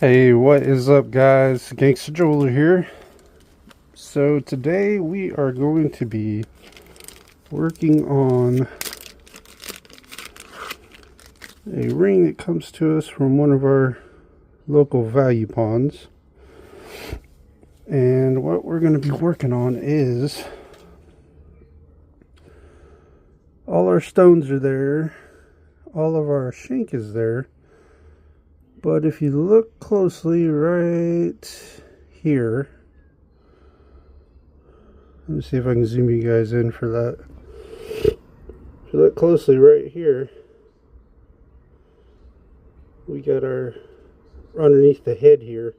Hey, what is up, guys? Gangsta Jeweler here. So today we are going to be working on a ring that comes to us from one of our local value ponds. And what we're going to be working on is all our stones are there, all of our shank is there. But if you look closely right here, let me see if I can zoom you guys in for that. If you look closely right here, we got our, underneath the head here,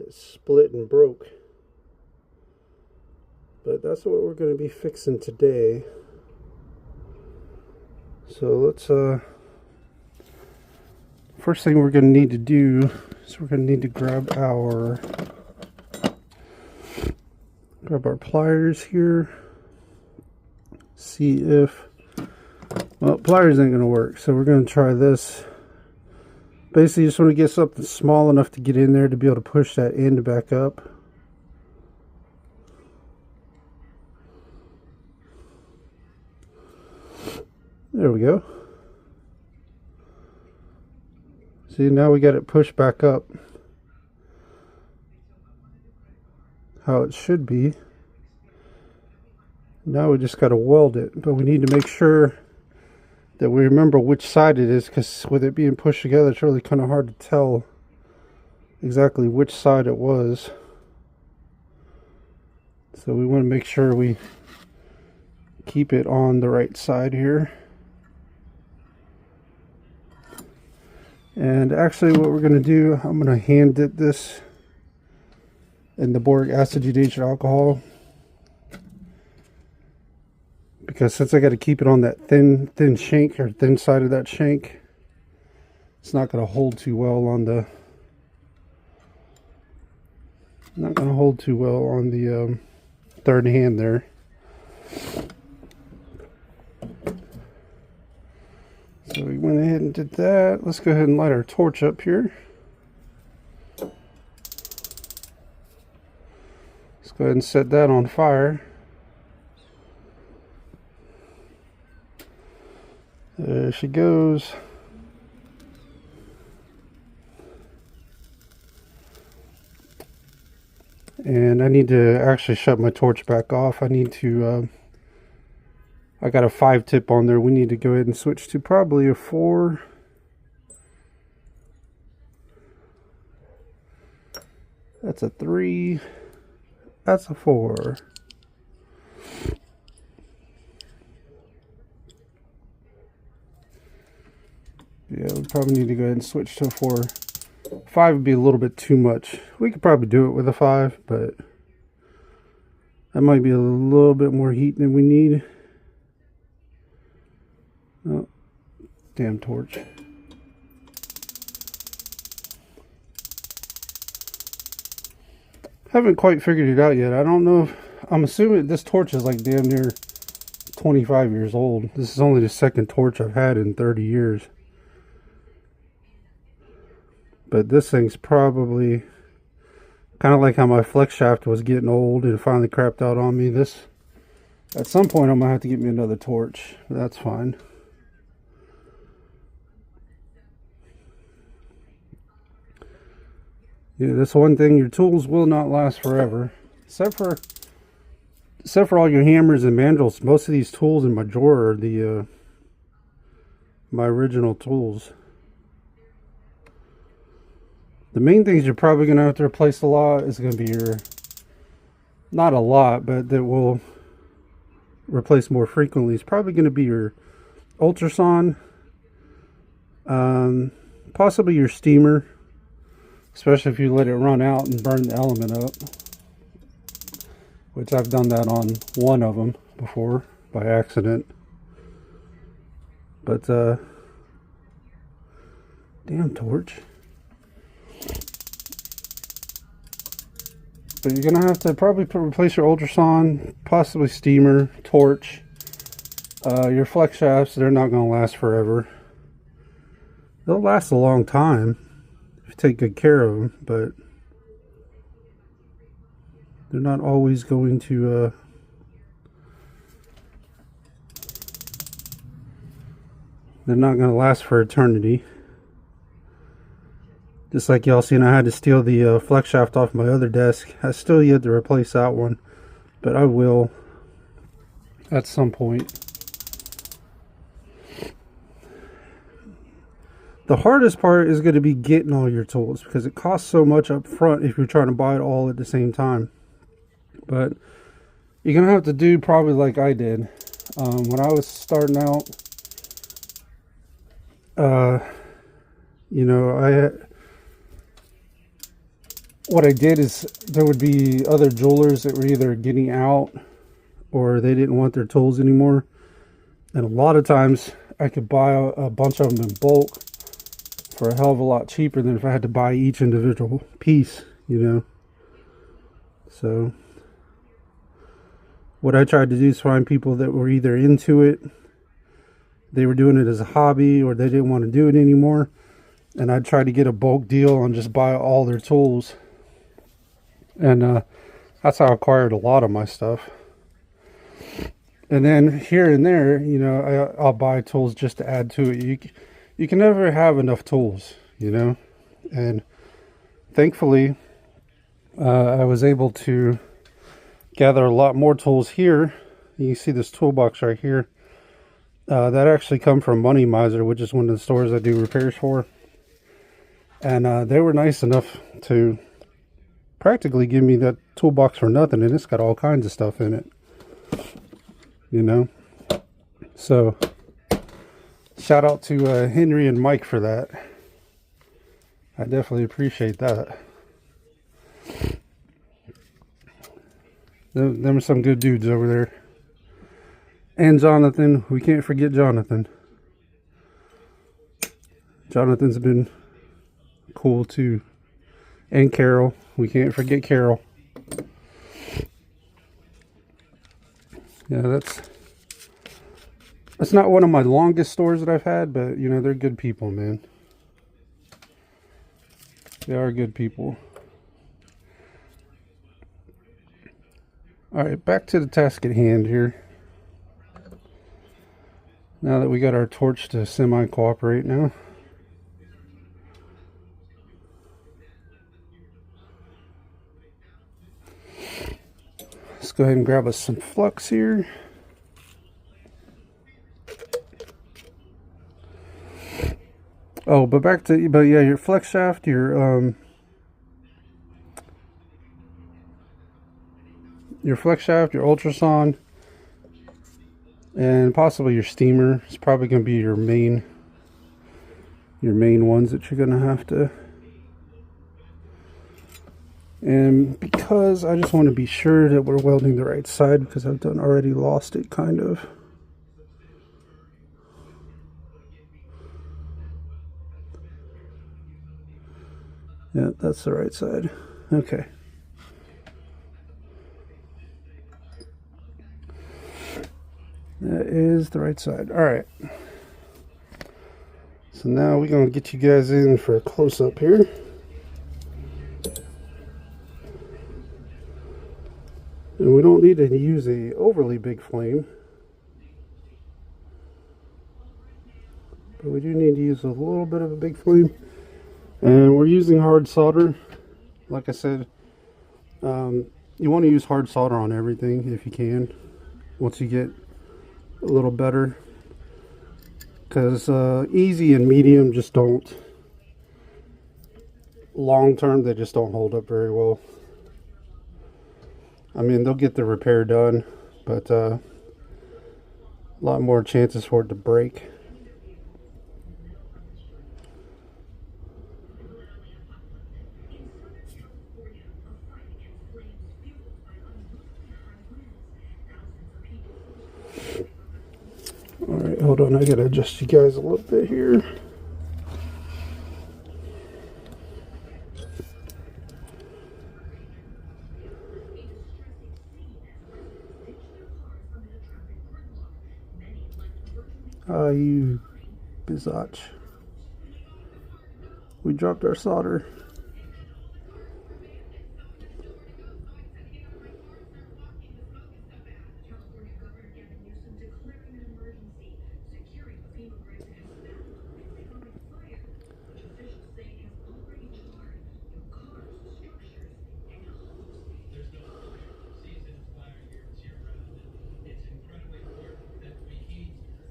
it's split and broke. But that's what we're going to be fixing today. So let's, first thing we're going to need to do is we're going to need to grab our pliers here. See if, well, pliers ain't going to work, so we're going to try this. Basically, you just want to get something small enough to get in there to be able to push that end back up. There we go. See, now we got it pushed back up how it should be. Now we just got to weld it, but we need to make sure that we remember which side it is, because with it being pushed together, it's really kind of hard to tell exactly which side it was. So we want to make sure we keep it on the right side here. And actually what we're going to do, I'm going to hand dip this in the boric acid denatured alcohol, because since I got to keep it on that thin shank, or thin side of that shank, it's not going to hold too well on the third hand there. So we went ahead and did that. Let's go ahead and light our torch up here. Let's go ahead and set that on fire. There she goes. And I need to actually shut my torch back off. I need to, I got a 5 tip on there. We need to go ahead and switch to probably a 4. That's a 3. That's a 4. Yeah, we probably need to go ahead and switch to a 4. 5 would be a little bit too much. We could probably do it with a 5, but that might be a little bit more heat than we need. Oh, damn torch. Haven't quite figured it out yet. I don't know if, I'm assuming this torch is like damn near 25 years old. This is only the second torch I've had in 30 years. But this thing's probably kind of like how my flex shaft was getting old and finally crapped out on me. This, at some point I'm gonna have to get me another torch. That's fine. Yeah, that's one thing, your tools will not last forever. Except for all your hammers and mandrels. Most of these tools in my drawer are the my original tools. The main things you're probably going to have to replace a lot is going to be your, not a lot, but that will replace more frequently, is probably going to be your ultrason, possibly your steamer, especially if you let it run out and burn the element up, which I've done that on one of them before by accident. But damn torch. But you're going to have to probably replace your ultrason, possibly steamer, torch. Your flex shafts, they're not going to last forever. They'll last a long time. you take good care of them, but they're not always going to they're not going to last for eternity. Just like y'all seen, I had to steal the flex shaft off my other desk. I still yet to replace that one, but I will at some point. The hardest part is going to be getting all your tools, because it costs so much up front if you're trying to buy it all at the same time. But you're going to have to do probably like I did. When I was starting out, you know, what I did is there would be other jewelers that were either getting out or they didn't want their tools anymore. And a lot of times I could buy a bunch of them in bulk for a hell of a lot cheaper than if I had to buy each individual piece, you know. So what I tried to do is find people that were either into it, they were doing it as a hobby, or they didn't want to do it anymore, and I'd try to get a bulk deal and just buy all their tools. And that's how I acquired a lot of my stuff. And then here and there, you know, I'll buy tools just to add to it. You can never have enough tools, you know. And thankfully, I was able to gather a lot more tools here. You can see this toolbox right here. That actually come from Money Miser, which is one of the stores I do repairs for. And they were nice enough to practically give me that toolbox for nothing, and it's got all kinds of stuff in it, you know. So shout out to Henry and Mike for that. I definitely appreciate that. Them are some good dudes over there. And Jonathan, we can't forget Jonathan. Jonathan's been cool too. And Carol, we can't forget Carol. Yeah, that's not one of my longest stores that I've had, but you know, they're good people, man. They are good people. Alright, back to the task at hand here. Now that we got our torch to semi-cooperate now. Let's go ahead and grab us some flux here. Oh, but yeah, your flex shaft, your flex shaft, your ultrason, and possibly your steamer is probably going to be your main ones that you're going to have to. And because I just want to be sure that we're welding the right side, because I've already lost it kind of. Yeah, that's the right side. Okay. That is the right side. Alright. So now we're going to get you guys in for a close-up here. And we don't need to use a overly big flame, but we do need to use a little bit of a big flame. And we're using hard solder. Like I said, you want to use hard solder on everything if you can, once you get a little better, because easy and medium just don't, long term they just don't hold up very well. I mean, they'll get the repair done, but a lot more chances for it to break. Alright, hold on, I gotta adjust you guys a little bit here. You bizatch. We dropped our solder.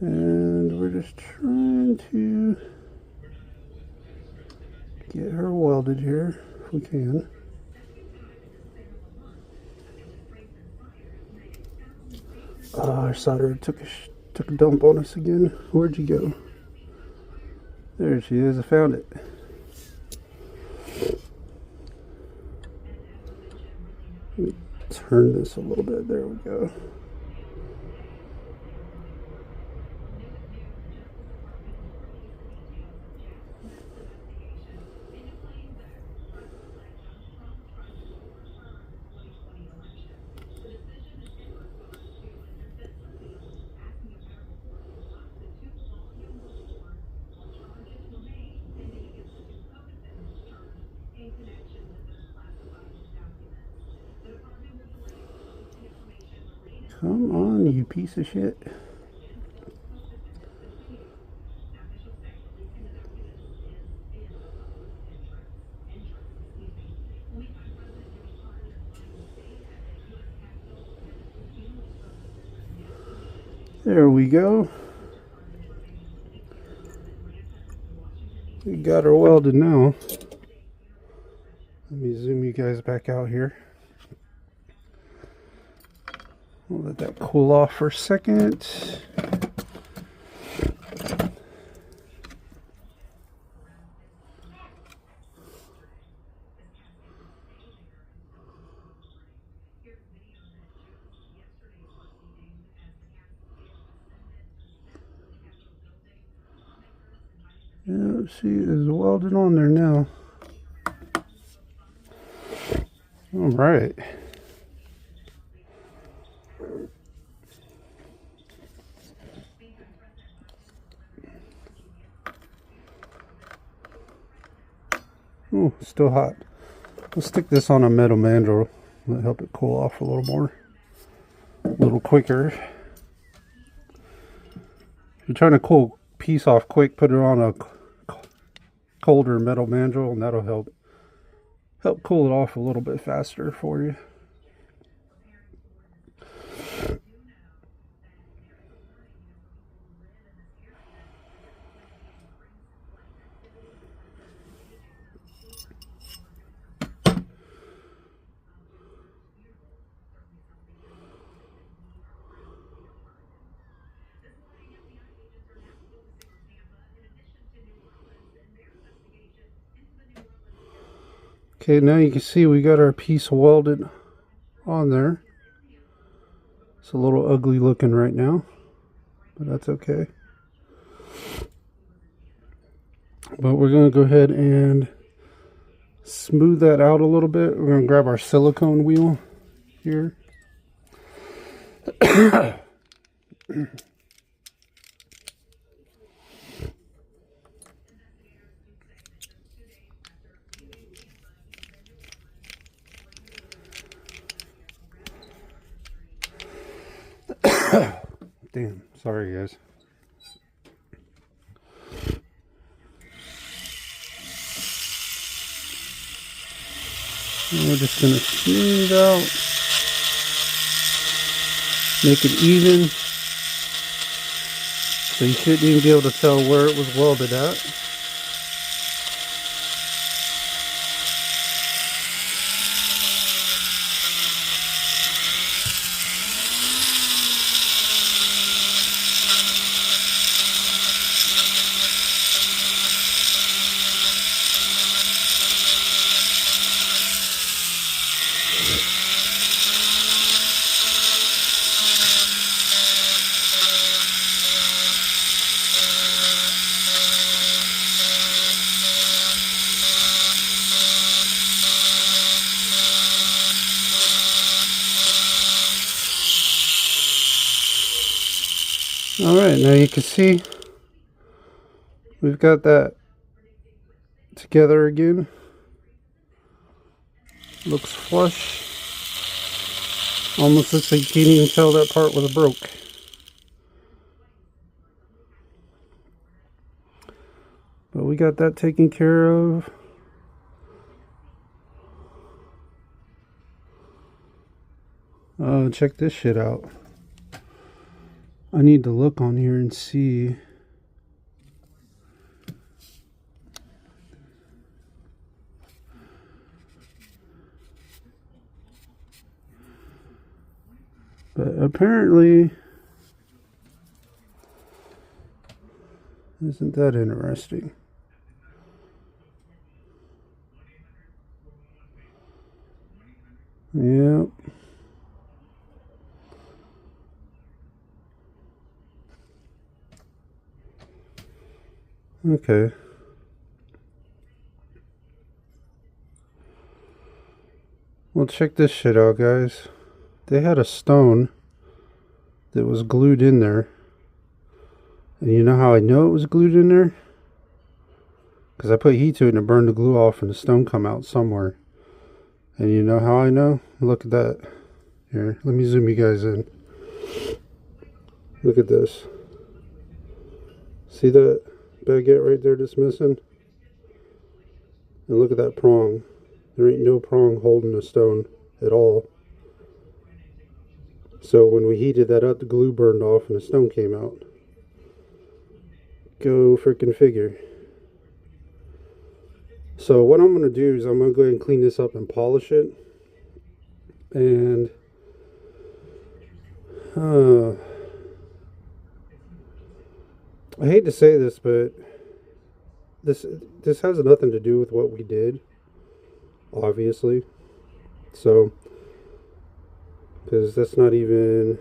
And we're just trying to get her welded here if we can. Our solder took a dump on us again. Where'd you go? There she is. I found it. Let me turn this a little bit. There we go. Come on, you piece of shit. There we go. We got her welded now. Let me zoom you guys back out here. We'll let that cool off for a second. Yeah, she is welded on there now. All right. Oh, still hot. Let's stick this on a metal mandrel. That'll help it cool off a little more. A little quicker. If you're trying to cool a piece off quick, put it on a colder metal mandrel, and that'll help cool it off a little bit faster for you. Okay, now you can see we got our piece welded on there. It's a little ugly looking right now, but that's okay. But we're going to go ahead and smooth that out a little bit. We're going to grab our silicone wheel here. Damn, sorry guys. And we're just going to smooth out, make it even, so you shouldn't even be able to tell where it was welded at. Alright, now you can see we've got that together again. Looks flush. Almost looks like you can't even tell that part was broke. But we got that taken care of. Check this shit out. I need to look on here and see. But apparently, isn't that interesting? Yep. Okay. Well, check this shit out, guys. They had a stone that was glued in there. And you know how I know it was glued in there? Because I put heat to it and it burned the glue off and the stone come out somewhere. And you know how I know? Look at that. Here, let me zoom you guys in. Look at this. See that baguette right there that's missing? And look at that prong. There ain't no prong holding the stone at all. So when we heated that up, the glue burned off and the stone came out. Go freaking figure. So what I'm going to do is I'm going to go ahead and clean this up and polish it. And I hate to say this, but this has nothing to do with what we did, obviously. So, because that's not even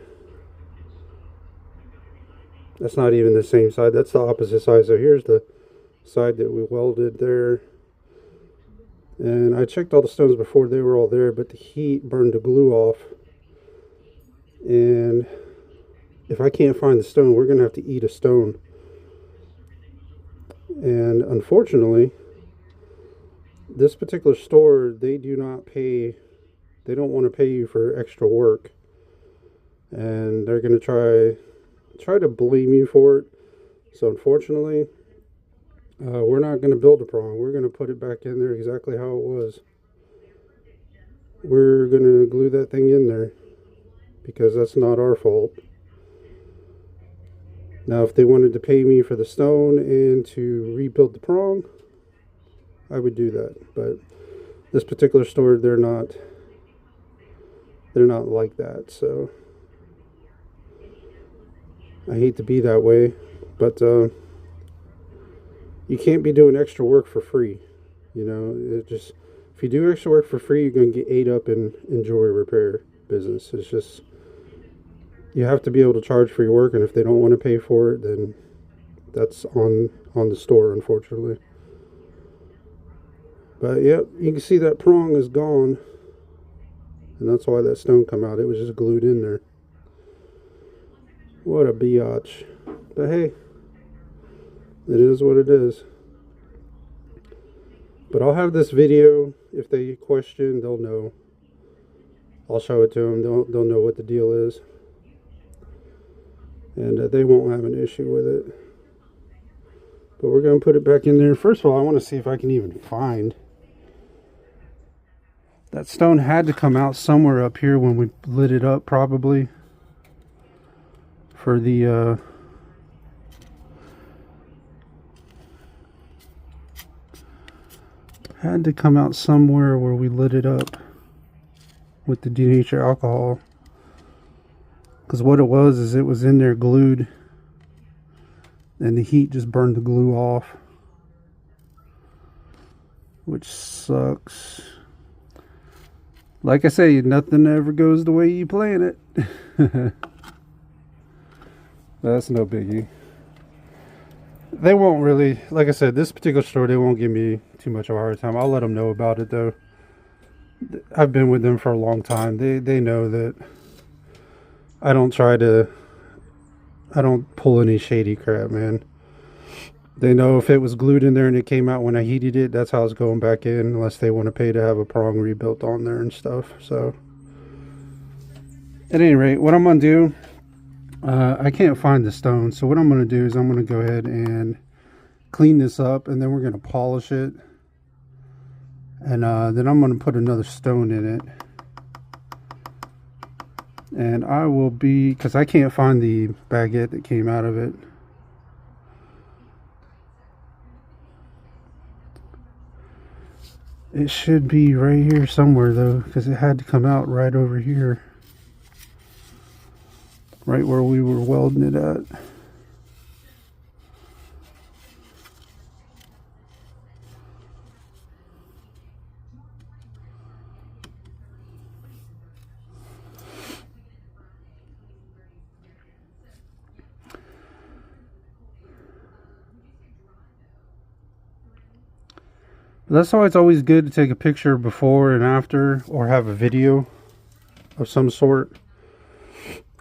the same side. That's the opposite side. So here's the side that we welded there. And I checked all the stones before, they were all there, but the heat burned the glue off. And if I can't find the stone, we're going to have to eat a stone. And unfortunately, this particular store, they don't want to pay you for extra work. And they're going to try to blame you for it. So unfortunately, we're not going to build a prong. We're going to put it back in there exactly how it was. We're going to glue that thing in there because that's not our fault. Now, if they wanted to pay me for the stone and to rebuild the prong, I would do that. But this particular store, they're not like that. So I hate to be that way, but you can't be doing extra work for free. You know, if you do extra work for free, you're going to get ate up in jewelry repair business. It's just, you have to be able to charge for your work, and if they don't want to pay for it, then that's on the store, unfortunately. But yep, you can see that prong is gone, and that's why that stone come out. It was just glued in there. What a biatch. But hey, it is what it is. But I'll have this video. If they question, they'll know. I'll show it to them. They'll know what the deal is. And they won't have an issue with it. But we're going to put it back in there. First of all, I want to see if I can even find. That stone had to come out somewhere up here when we lit it up, probably. For the had to come out somewhere where we lit it up with the denatured alcohol. Because what it was is it was in there glued, and the heat just burned the glue off, which sucks. Like I say, nothing ever goes the way you plan it. That's no biggie. They won't really, like I said, this particular store, they won't give me too much of a hard time. I'll let them know about it, though. I've been with them for a long time. They know that I don't pull any shady crap, man. They know if it was glued in there and it came out when I heated it, that's how it's going back in, unless they want to pay to have a prong rebuilt on there and stuff. So at any rate, what I'm going to do, I can't find the stone, so what I'm going to do is I'm going to go ahead and clean this up, and then we're going to polish it, and then I'm going to put another stone in it. And I will be, because I can't find the baguette that came out of it. It should be right here somewhere though, because it had to come out right over here. Right where we were welding it at. That's why it's always good to take a picture before and after, or have a video of some sort,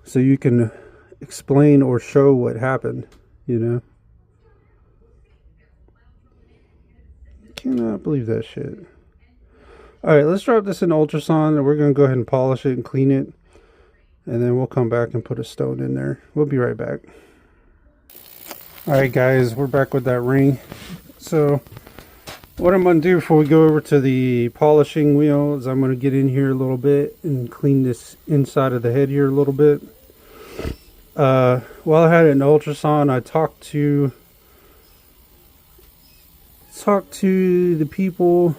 so you can explain or show what happened, you know. Cannot believe that shit. Alright, let's drop this in ultrasound, and we're going to go ahead and polish it and clean it, and then we'll come back and put a stone in there. We'll be right back. Alright guys, we're back with that ring. So what I'm going to do before we go over to the polishing wheel is I'm going to get in here a little bit and clean this inside of the head here a little bit. While I had it in ultrasound, I talked to the people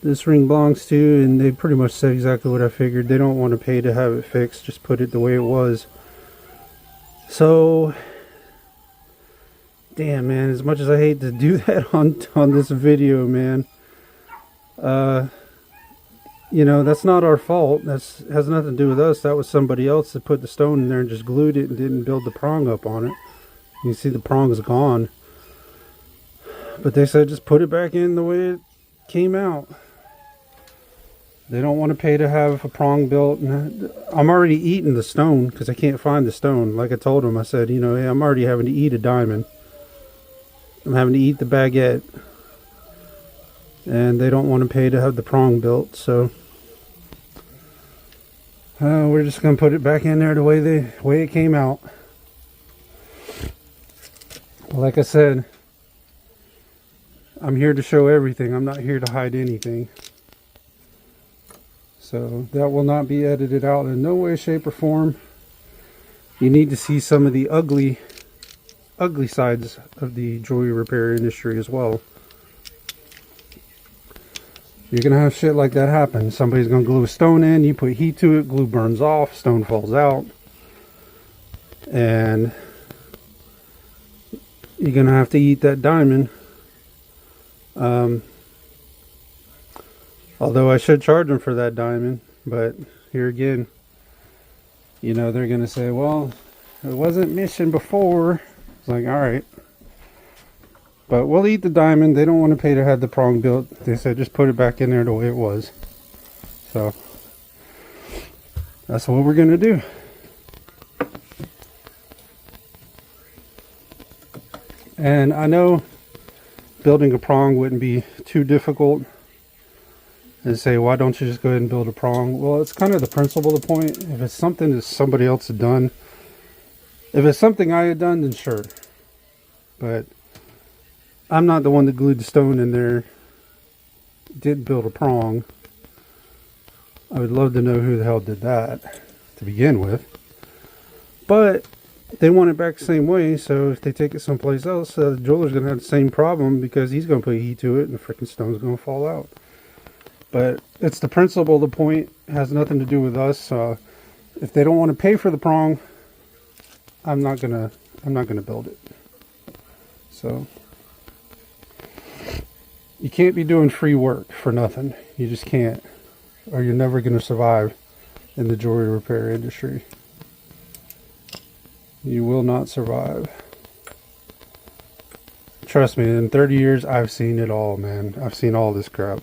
this ring belongs to, and they pretty much said exactly what I figured. They don't want to pay to have it fixed, just put it the way it was. So damn, man, as much as I hate to do that on this video, man, you know, that's not our fault. That has nothing to do with us. That was somebody else that put the stone in there and just glued it and didn't build the prong up on it. You can see the prong is gone. But they said just put it back in the way it came out. They don't want to pay to have a prong built. And I'm already eating the stone because I can't find the stone. Like I told them, I said, you know, hey, I'm already having to eat a diamond. I'm having to eat the baguette, and they don't want to pay to have the prong built, so we're just going to put it back in there the way it came out. Like I said, I'm here to show everything. I'm not here to hide anything. So that will not be edited out in no way, shape, or form. You need to see some of the ugly sides of the jewelry repair industry as well. You're gonna have shit like that happen. Somebody's gonna glue a stone in, you put heat to it, glue burns off, stone falls out, and you're gonna have to eat that diamond. Although I should charge them for that diamond, but here again, you know, they're gonna say, well, it wasn't missing before. It's like, alright. But we'll eat the diamond. They don't want to pay to have the prong built. They said just put it back in there the way it was. So that's what we're going to do. And I know building a prong wouldn't be too difficult. And say, why don't you just go ahead and build a prong? Well, it's kind of the principle, the point. If it's something that somebody else had done, if it's something I had done, then sure. But I'm not the one that glued the stone in there, did build a prong. I would love to know who the hell did that to begin with. But they want it back the same way, so if they take it someplace else, the jeweler's going to have the same problem because he's going to put heat to it and the freaking stone's going to fall out. But it's the principle, the point. It has nothing to do with us. If they don't want to pay for the prong, I'm not gonna build it. So you can't be doing free work for nothing. You just can't, or you're never gonna survive in the jewelry repair industry. You will not survive. Trust me, in 30 years I've seen it all, man. I've seen all this crap.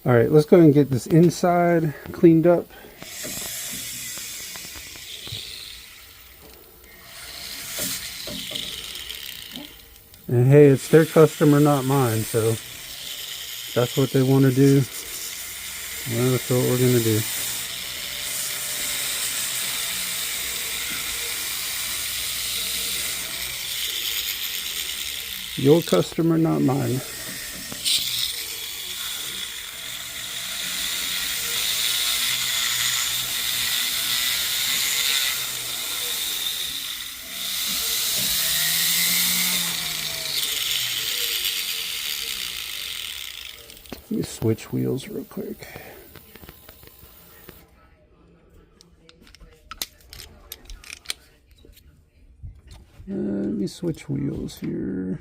Alright, let's go ahead and get this inside cleaned up. And hey, it's their customer, not mine, so if that's what they want to do, well, that's what we're going to do. Your customer, not mine. Let me switch wheels real quick. Let me switch wheels here.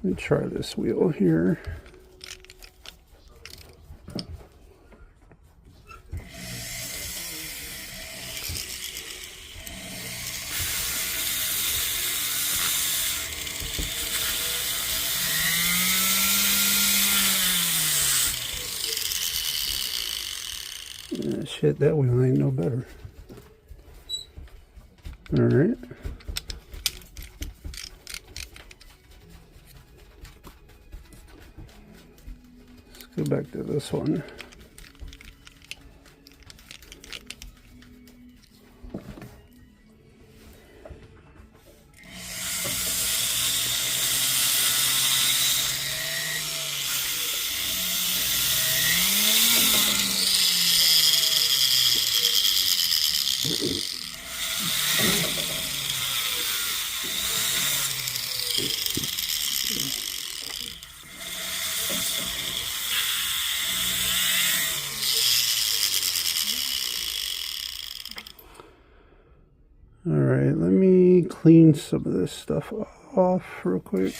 Let me try this wheel here. Shit, that wheel ain't no better. Alright. Let's go back to this one. Alright, let me clean some of this stuff off real quick.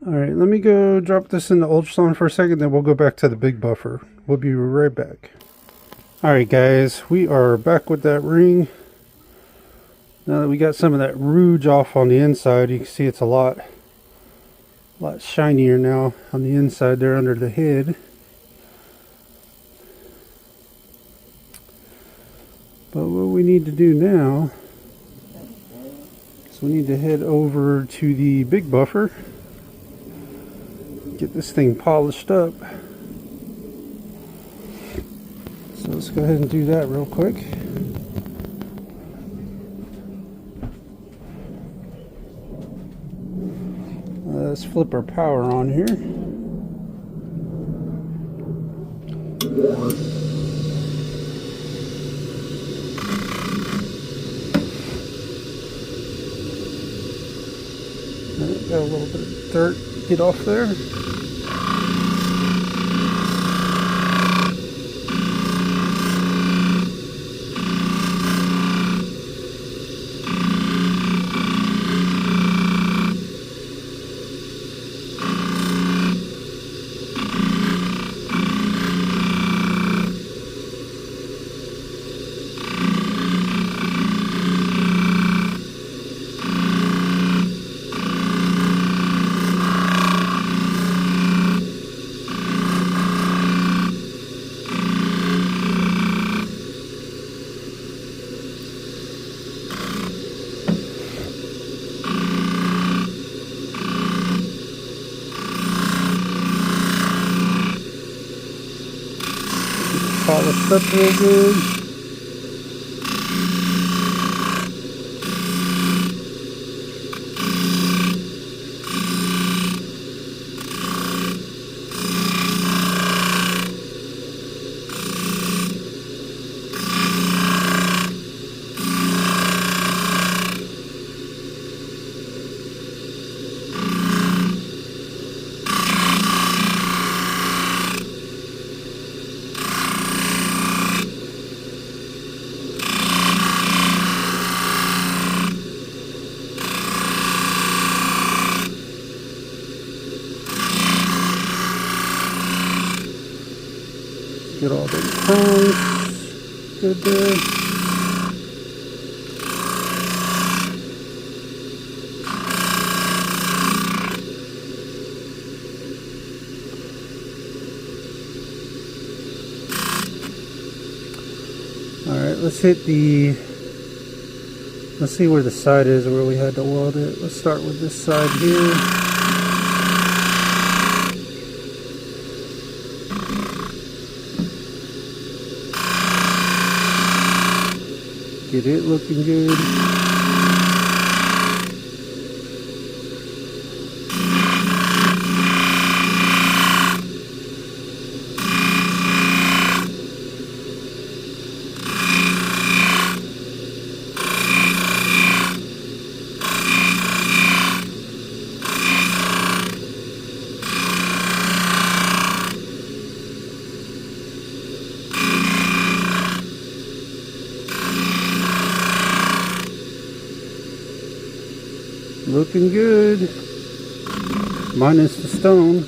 Alright, let me go drop this in the ultrasound for a second, then we'll go back to the big buffer. We'll be right back. Alright guys, we are back with that ring. Now that we got some of that rouge off on the inside, you can see it's a lot shinier now on the inside there under the head. But what we need to do now is we need to head over to the big buffer. Get this thing polished up. So let's go ahead and do that real quick. Let's flip our power on here. Got a little bit of dirt to get off there. Polished up real good. Get all the prongs good there. Alright, let's see where the side is where we had to weld it. Let's start with this side here. Get it looking good. Looking good, minus the stone.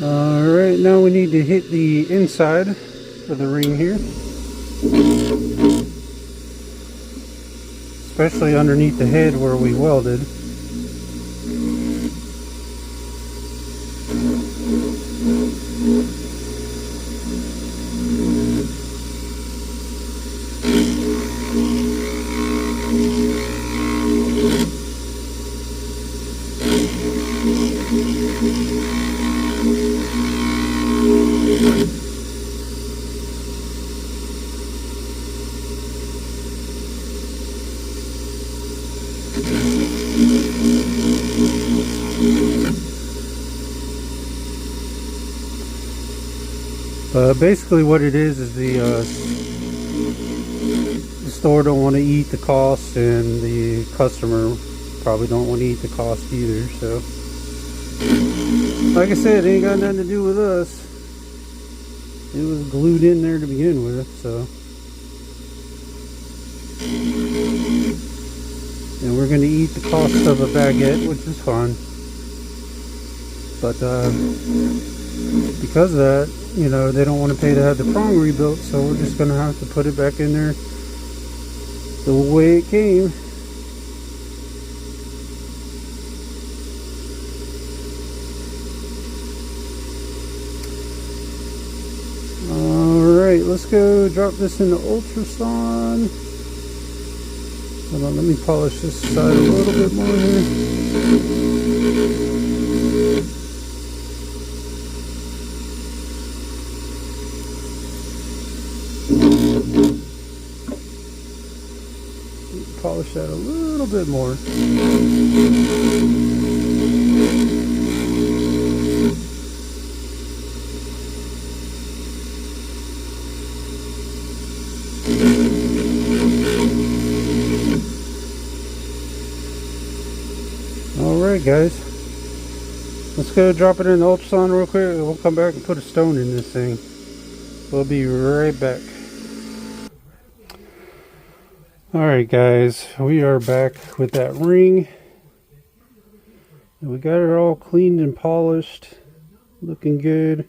Alright, now we need to hit the inside of the ring here. Especially underneath the head where we welded. Basically what it is the store don't want to eat the cost, and the customer probably don't want to eat the cost either. So like I said, it ain't got nothing to do with us. It was glued in there to begin with, so. And we're going to eat the cost of a baguette, which is fine. But because of that, you know, they don't want to pay to have the prong rebuilt, so we're just going to have to put it back in there the way it came. Alright, let's go drop this in the ultrasound. Hold on, let me polish this side a little bit more here. Polish that a little bit more. Alright guys, let's go drop it in the ultrasound real quick, and we'll come back and put a stone in this thing. We'll be right back. Alright guys, we are back with that ring. And we got it all cleaned and polished, looking good,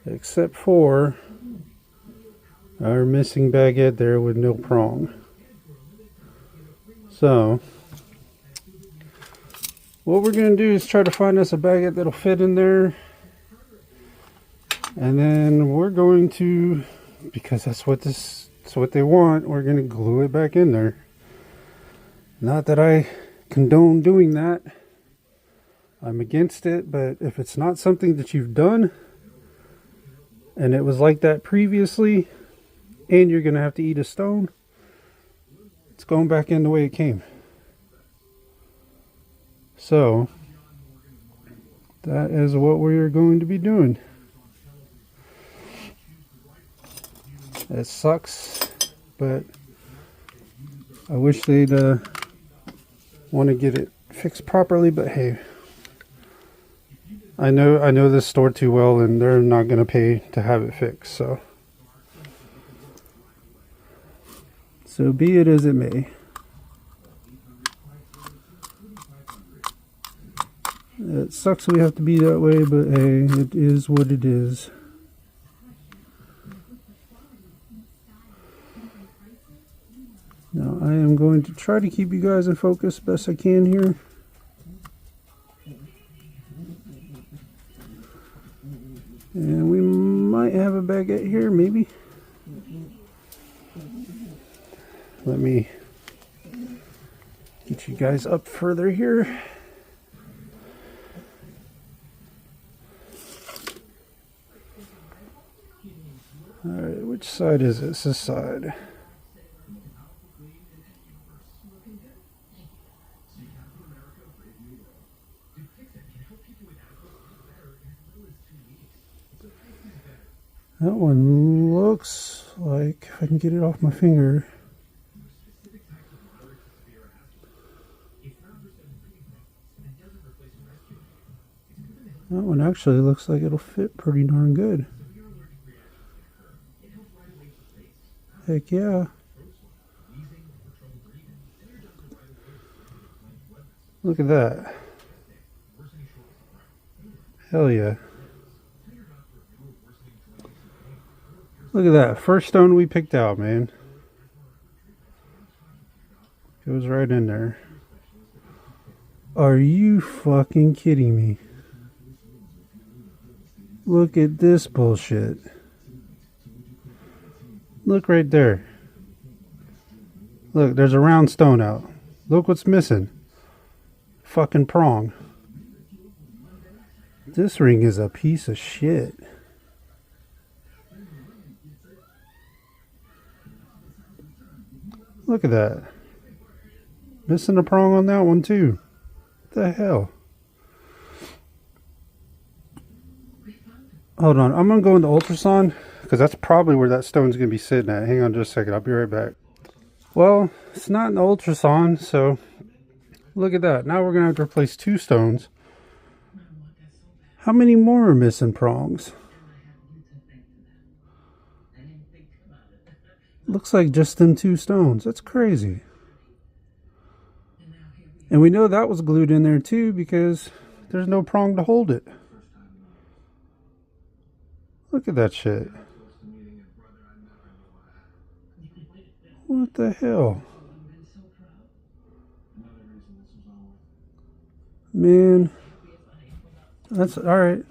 except for our missing baguette there with no prong. So what we're going to do is try to find us a baguette that'll fit in there, and then we're going to, because that's what they want, we're going to glue it back in there. Not that I condone doing that, I'm against it, but if it's not something that you've done and it was like that previously and you're going to have to eat a stone, it's going back in the way it came. So that is what we are going to be doing. It sucks, but I wish they'd want to get it fixed properly, but hey, I know this store too well, and they're not going to pay to have it fixed, so be it as it may. It sucks we have to be that way, but hey, it is what it is. Now I am going to try to keep you guys in focus best I can here. And we might have a baguette here, maybe. Let me get you guys up further here. Alright, which side is it? It's this side. That one looks like, if I can get it off my finger. That one actually looks like it'll fit pretty darn good. Heck yeah. Look at that. Hell yeah. Look at that. First stone we picked out, man. Goes right in there. Are you fucking kidding me? Look at this bullshit. Look right there. Look, there's a round stone out. Look what's missing. Fucking prong. This ring is a piece of shit. Look at that. Missing a prong on that one too. What the hell? Hold on. I'm going to go into ultrasound because that's probably where that stone's going to be sitting at. Hang on just a second. I'll be right back. Well, it's not an ultrasound, so look at that. Now we're going to have to replace 2 stones. How many more are missing prongs? Looks like just them 2 stones. That's crazy. And we know that was glued in there too because there's no prong to hold it. Look at that shit. What the hell? Man. That's alright.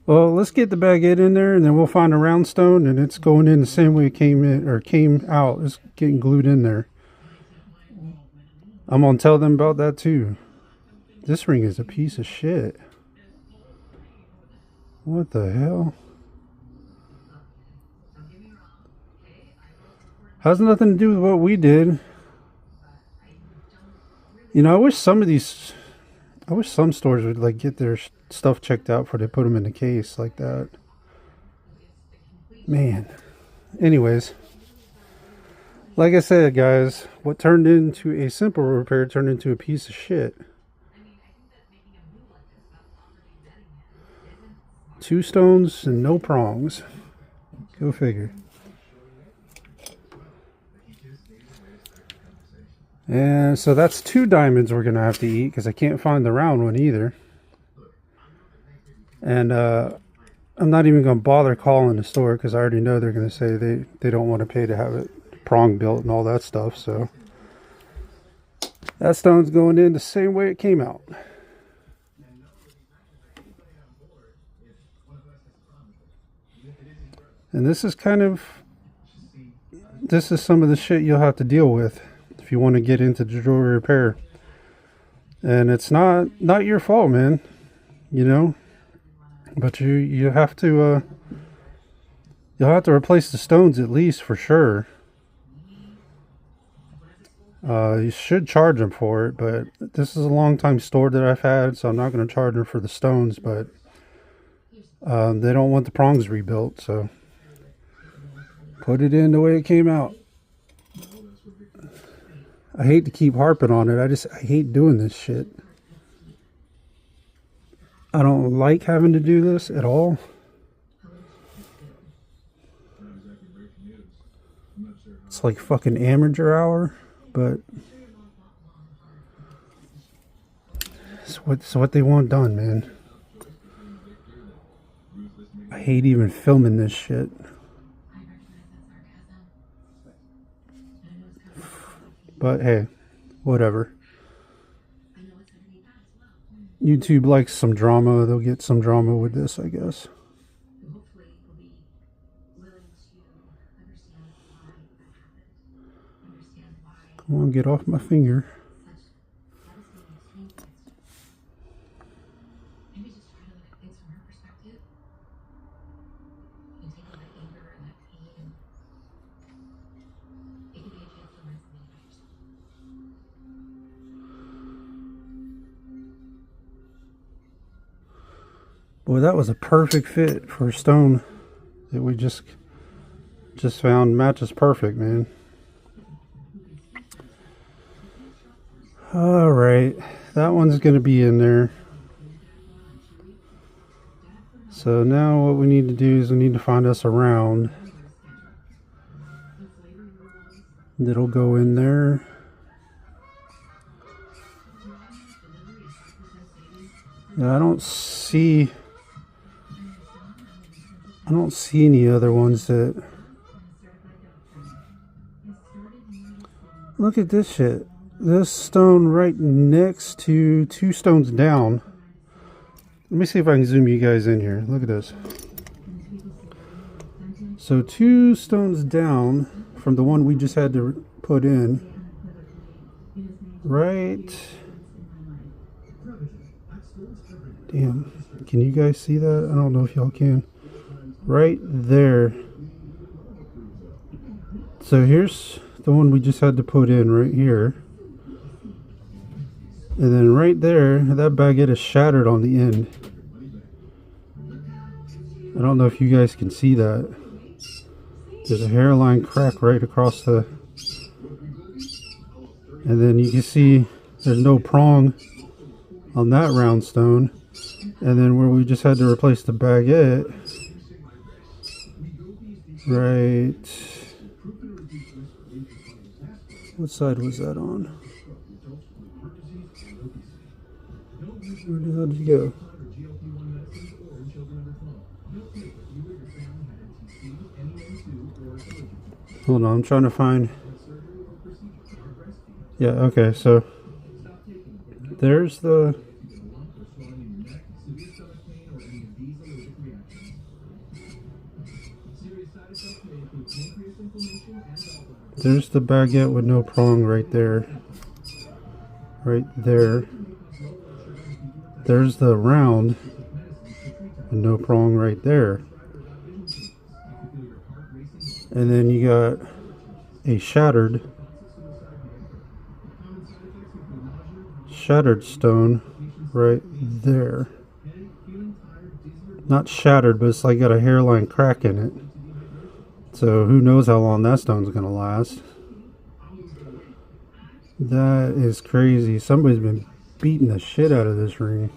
Well, let's get the baguette in there and then we'll find a round stone and it's going in the same way it came in or came out. It's getting glued in there. I'm gonna tell them about that too. This ring is a piece of shit. What the hell? Has nothing to do with what we did. You know, I wish some stores would like get their stuff checked out before they put them in the case like that. Man. Anyways, like I said, guys, what turned into a simple repair turned into a piece of shit. 2 stones and no prongs. Go figure. And so that's 2 diamonds we're going to have to eat because I can't find the round one either. And I'm not even going to bother calling the store because I already know they're going to say they don't want to pay to have it prong built and all that stuff. So that stone's going in the same way it came out. And this is some of the shit you'll have to deal with if you want to get into jewelry repair. And it's not your fault, man. You know, but you have to you'll have to replace the stones at least for sure. You should charge them for it, but this is a long time stored that I've had, so I'm not going to charge them for the stones, but they don't want the prongs rebuilt, so put it in the way it came out. I hate to keep harping on it. I hate doing this shit. I don't like having to do this at all. It's like fucking amateur hour, but it's what they want done, man. I hate even filming this shit. But hey, whatever. YouTube likes some drama. They'll get some drama with this, I guess. Come on, get off my finger. Boy, that was a perfect fit for a stone that we just found. Matches perfect, man. All right, that one's going to be in there. So now what we need to do is we need to find us a round that'll go in there. Yeah, I don't see any other ones that... Look at this shit. This stone right next to two stones down. Let me see if I can zoom you guys in here. Look at this. So 2 stones down from the one we just had to put in. Right. Damn. Can you guys see that? I don't know if y'all can. Right there. So here's the one we just had to put in right here. And then right there, that baguette is shattered on the end. I don't know if you guys can see that. There's a hairline crack right across the... And then you can see there's no prong on that round stone. And then where we just had to replace the baguette, right... What side was that on? Where the hell did you go? Hold on, I'm trying to find... Yeah, okay, so... There's the... There's the baguette with no prong right there. Right there. There's the round with no prong right there. And then you got a shattered stone right there. Not shattered, but it's like got a hairline crack in it. So who knows how long that stone's gonna last. That is crazy. Somebody's been beating the shit out of this ring.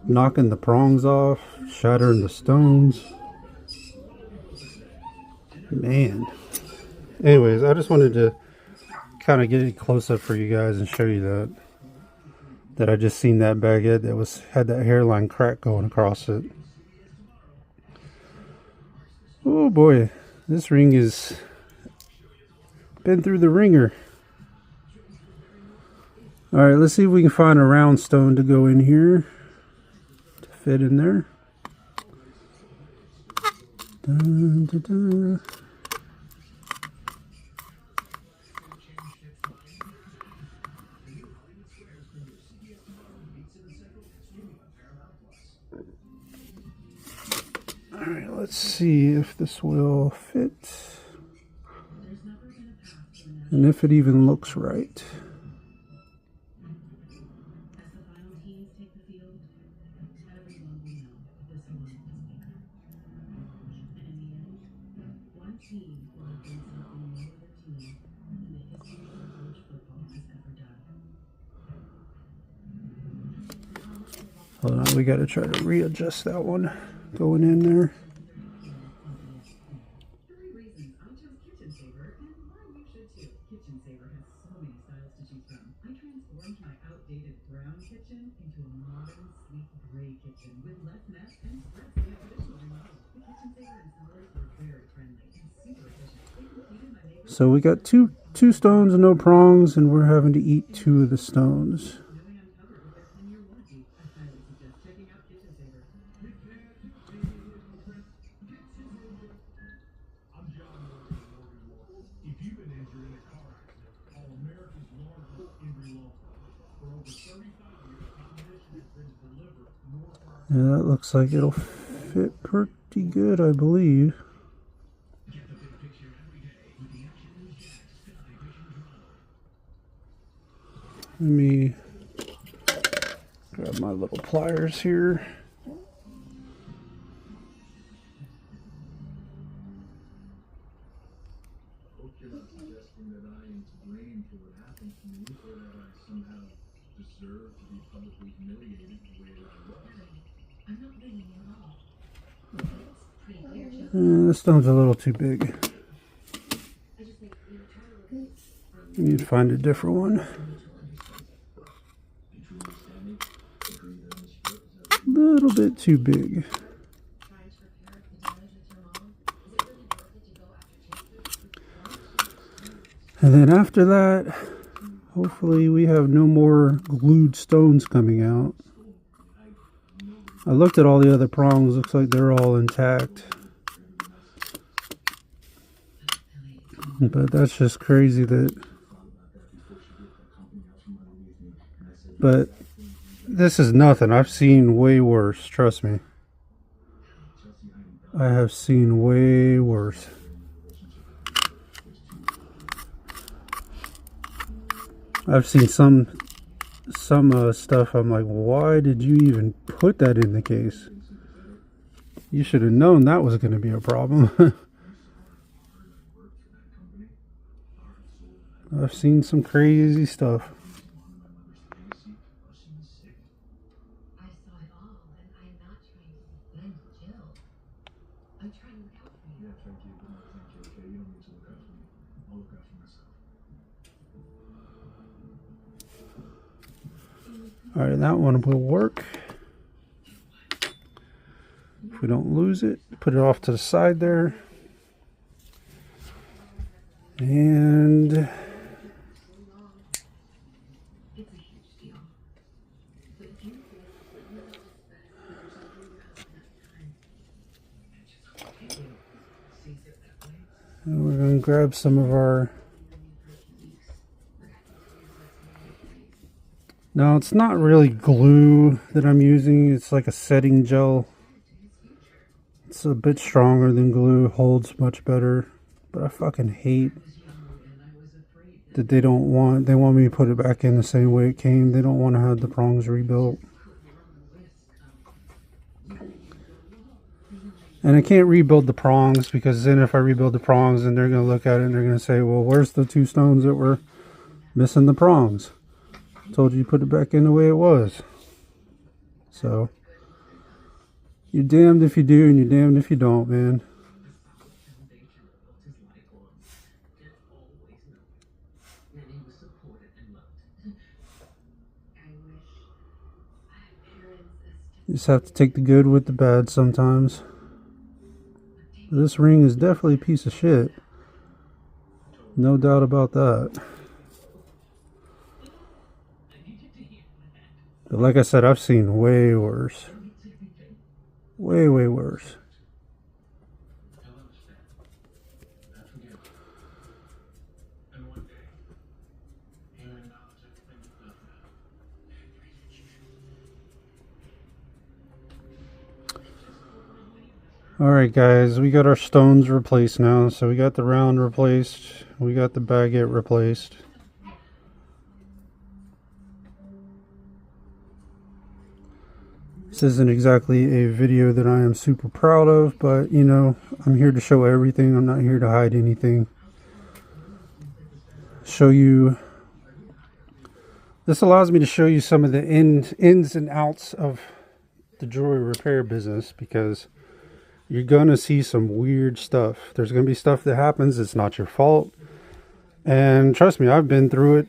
Knocking the prongs off, shattering the stones. Man. Anyways, I just wanted to kind of get it close up for you guys and show you that I just seen that baguette that had that hairline crack going across it. Oh boy, this ring has been through the ringer. Alright, let's see if we can find a round stone to go in here to fit in there. Dun, dun, dun. Alright, let's see if this will fit. And if it even looks right. Hold on, we got to try to readjust that one going in there. So we got two stones and no prongs, and we're having to eat 2 of the stones. Yeah, that looks like it'll fit pretty good, I believe. Let me grab my little pliers here. This stone's a little too big. We need to find a different one. A little bit too big. And then after that, hopefully we have no more glued stones coming out. I looked at all the other prongs, looks like they're all intact. But that's just crazy that... But this is nothing. I've seen way worse, trust me. I have seen way worse. I've seen some stuff I'm like, why did you even put that in the case? You should have known that was going to be a problem. I've seen some crazy stuff. Alright, that one will work. If we don't lose it, put it off to the side there. And we're going to grab some of our... No, it's not really glue that I'm using. It's like a setting gel. It's a bit stronger than glue. Holds much better. But I fucking hate that they want me to put it back in the same way it came. They don't want to have the prongs rebuilt. And I can't rebuild the prongs, because then if I rebuild the prongs, then they're going to look at it and they're going to say, well, where's the 2 stones that were missing the prongs? Told you to put it back in the way it was. So you're damned if you do and you're damned if you don't, man. You just have to take the good with the bad sometimes. This ring is definitely a piece of shit. No doubt about that. But like I said, I've seen way worse. Way, way worse. Alright guys, we got our stones replaced now. So we got the round replaced, we got the baguette replaced. This isn't exactly a video that I am super proud of, but you know, I'm here to show everything. I'm not here to hide anything. Show you. This allows me to show you some of the ins and outs of the jewelry repair business, because you're gonna see some weird stuff. There's gonna be stuff that happens, it's not your fault. And trust me, I've been through it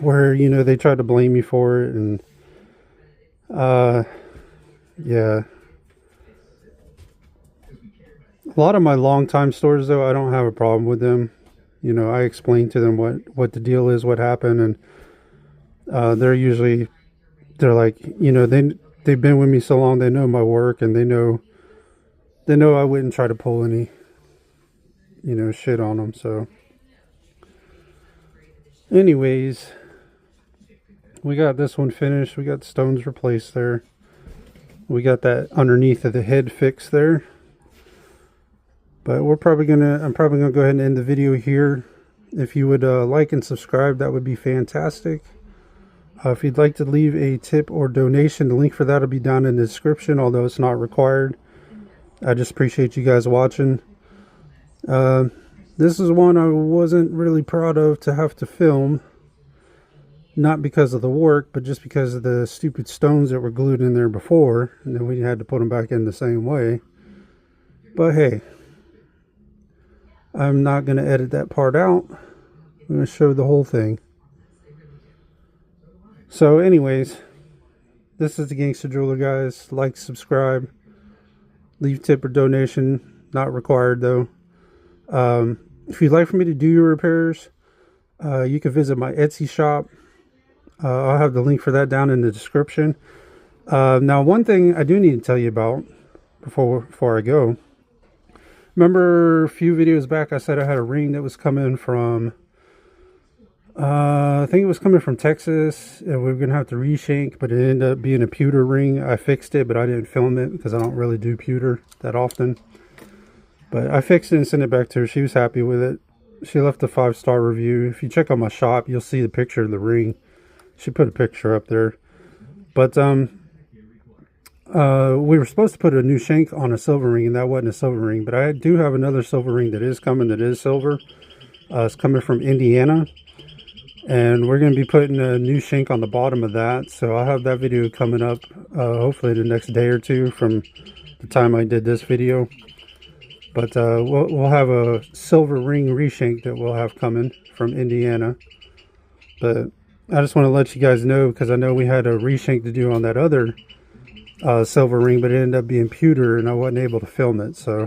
where, you know, they try to blame me for it, and yeah. A lot of my longtime stores though, I don't have a problem with them. You know, I explain to them what the deal is, what happened, and they're like, you know, they've been with me so long, they know my work, and they know I wouldn't try to pull any, you know, shit on them. So anyways, we got this one finished. We got the stones replaced there. We got that underneath of the head fixed there. But I'm probably gonna go ahead and end the video here. If you would like and subscribe, that would be fantastic. If you'd like to leave a tip or donation, the link for that will be down in the description, although it's not required. I just appreciate you guys watching. This is one I wasn't really proud of to have to film. Not because of the work, but just because of the stupid stones that were glued in there before. And then we had to put them back in the same way. But hey, I'm not going to edit that part out. I'm going to show the whole thing. So anyways, this is the Gangster Jeweler, guys. Like, subscribe, leave tip or donation, not required though. If you'd like for me to do your repairs, you can visit my Etsy shop. I'll have the link for that down in the description. Now, one thing I do need to tell you about before I go. Remember a few videos back I said I had a ring that was coming from, I think it was coming from Texas, and we were going to have to reshank, but it ended up being a pewter ring. I fixed it, but I didn't film it because I don't really do pewter that often. But I fixed it and sent it back to her. She was happy with it. She left a 5-star review. If you check out my shop, you'll see the picture of the ring. She put a picture up there. But we were supposed to put a new shank on a silver ring, and that wasn't a silver ring. But I do have another silver ring that is coming, that is silver. It's coming from Indiana. And we're going to be putting a new shank on the bottom of that. So I'll have that video coming up hopefully the next day or two from the time I did this video. But we'll have a silver ring reshank that we'll have coming from Indiana. But I just want to let you guys know, because I know we had a reshank to do on that other silver ring, but it ended up being pewter and I wasn't able to film it. So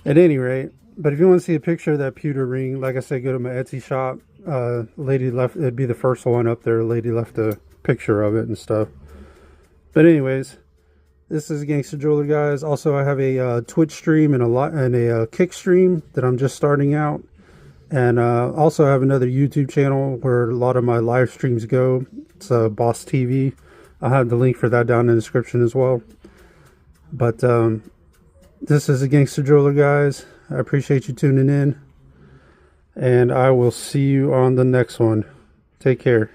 at any rate, but if you want to see a picture of that pewter ring, like I said, go to my Etsy shop. Lady left, it'd be the first one up there. Lady left a picture of it and stuff. But anyways, this is Gangster Jeweler, guys. Also, I have a Twitch stream and a Kick stream that I'm just starting out. And also I have another YouTube channel where a lot of my live streams go. It's Boss TV. I'll have the link for that down in the description as well. But this is a Gangster Jeweler, guys. I appreciate you tuning in. And I will see you on the next one. Take care.